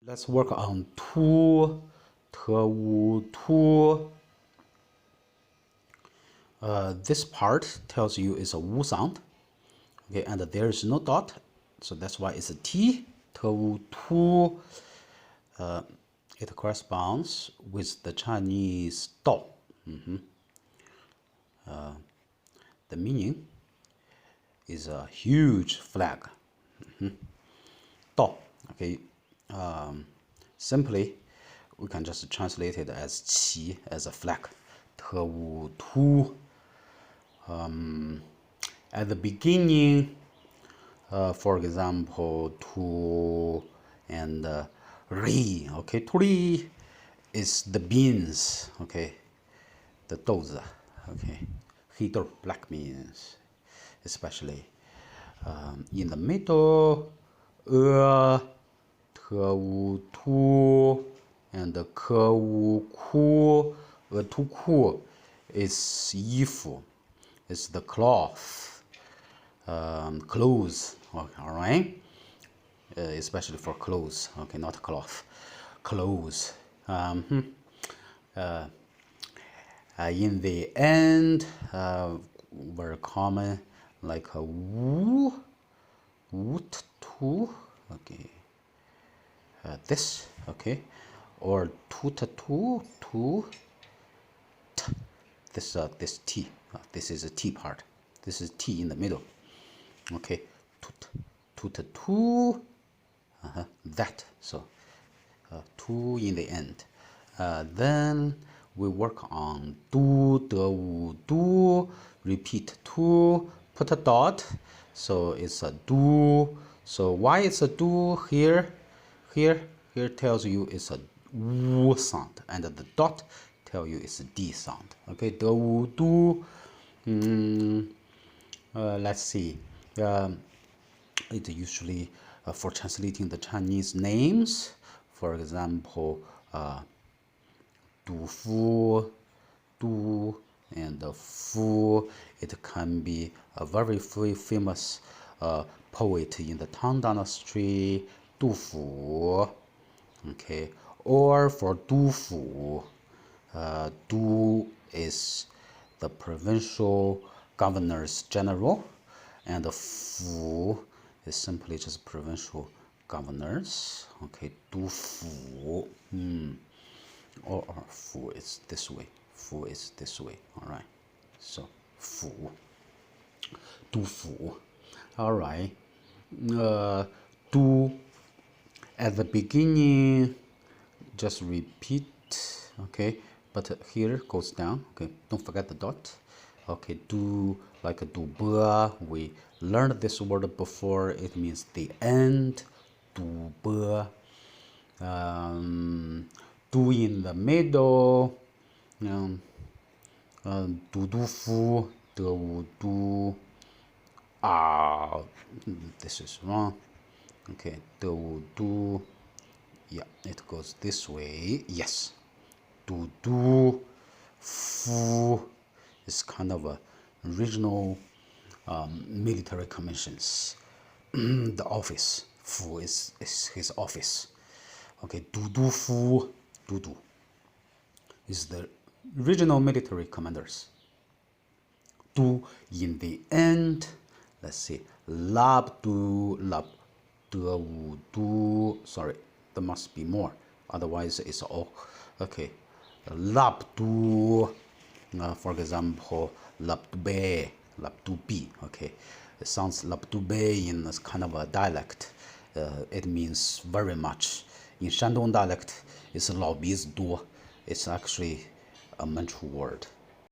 Let's work on tu, te, wu, tu. This part tells you it's a wu sound. Okay, and there is no dot, so that's why it's a t, te, wu, tu. It corresponds with the Chinese dao. The meaning is a huge flag. Dao. Okay. Simply, we can just translate it as qi, as a flag. Te, wu, tu. At the beginning, for example, tu and ri. Okay, tu is the beans. Okay, the douzi. Okay, hidou, black beans, especially. In the middle, te, wu, tu, and ke, wu, ku. Tu, ku is yifu. It's the cloth, clothes. Okay, all right. Especially for clothes. Okay, not cloth, clothes. In the end, very common, like a wu, woot, tu. Okay, this. Okay, or tu, tu, tu. This T, this is a T part. This is T in the middle. Okay, tut, tu, that. So tu in the end. Then we work on du, de, wu, du. Repeat tu. Put a dot. So it's a du. So why it's a du here? Here tells you it's a wu sound, and the dot tell you it's a D sound. Okay, de, wu, du. Let's see. It usually for translating the Chinese names. For example, du fu, du, and fu. It can be a very famous poet in the Tang Dynasty, Du Fu. Okay, or for Du Fu, Du is the provincial governors general, and Fu is simply just provincial governors. Okay, Du Fu. Or Fu is this way. Fu is this way. All right. So Fu. Du Fu. All right. Du. At the beginning, just repeat. Okay. But here goes down. Okay. Don't forget the dot. Okay. Du, like a du be. We learned this word before. It means the end. Du be. Du in the middle. Du, du, fu, de, wu, du. This is wrong. Okay, de, wu, du. Yeah, it goes this way. Yes. Du, du, fu is kind of a regional military commissions. The office. Fu is his office. Okay, du, du, fu, du, du is the regional military commanders. Du in the end. Let's see. Lab, du, lab, de, wu, du. Sorry, there must be more. Otherwise, it's all okay. Lab, du. For example, lab, du, be, lab, du, bi. Okay, it sounds lab, du, be in this kind of a dialect. It means very much. In Shandong dialect, it's lao biz du. It's actually a Manchu word.